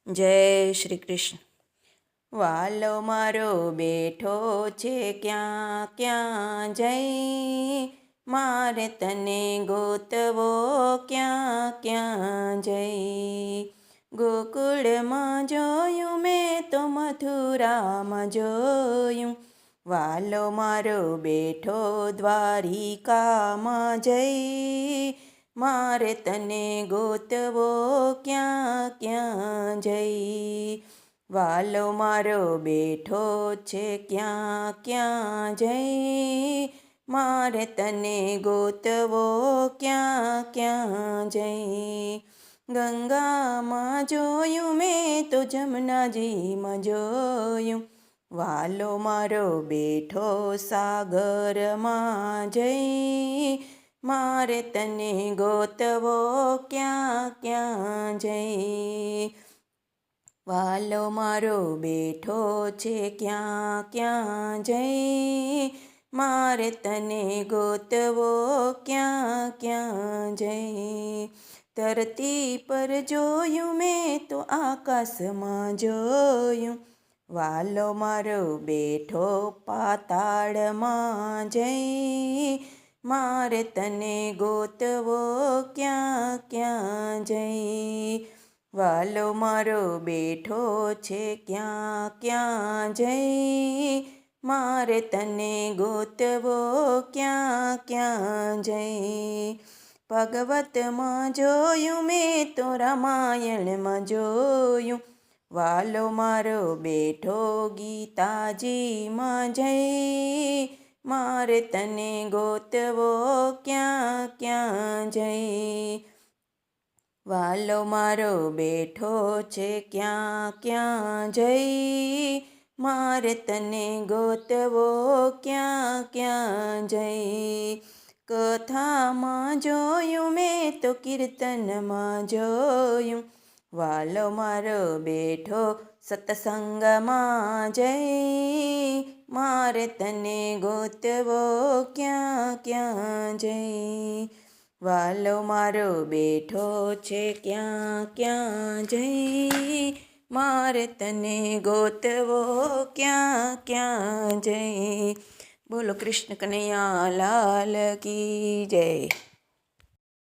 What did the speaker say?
જય શ્રી કૃષ્ણ. વાલો મારો બેઠો છે ક્યાં ક્યાં જઈ, મારે તને ગોતવો ક્યાં ક્યાં જઈ. ગોકુળમાં જોયું મેં તો મથુરામાં જોયું, વાલો મારો બેઠો દ્વારિકામાં જઈ, મારે તને ગોતવો ક્યાં ક્યાં જઈ. વાલો મારો બેઠો છે ક્યાં ક્યાં જઈ, મારે તને ગોતવો ક્યાં ક્યાં જઈ. ગંગામાં જોયું મેં તો જમનાજીમાં જોયું, વાલો મારો બેઠો સાગરમાં જઈ, મારે તને ગોતવો ક્યાં ક્યાં જઈ. વાલો મારો બેઠો છે ક્યાં ક્યાં જઈ, મારે તને ગોતવો ક્યાં ક્યાં જઈ. ધરતી પર જોયું મેં તો આકાશમાં જોયું, વાલો મારો બેઠો પાતાળમાં જઈ, મારે તને ગોતવો ક્યાં ક્યાં જઈ. વાલો મારો બેઠો છે ક્યાં ક્યાં જઈ, મારે તને ગોતવો ક્યાં ક્યાં જઈ. ભગવતમાં જોયું મેં તો રામાયણમાં જોયું, વાલો મારો બેઠો ગીતાજીમાં જઈ, મારે તને ગોતવો ક્યાં ક્યાં જઈ. વાલો મારો બેઠો છે ક્યાં ક્યાં જઈ, મારે તને ગોતવો ક્યાં ક્યાં જઈ. કથામાં જોયું મેં તો કીર્તનમાં જોયું, વાલો મારો બેઠો સત્સંગમાં જઈ, મારે તને ગોતવો ક્યાં ક્યાં જઈ. વાલો મારો બેઠો છે ક્યાં ક્યાં જઈ, મારે તને ગોતવો ક્યાં ક્યાં જઈ. બોલો કૃષ્ણ કનૈયા લાલ કી જય.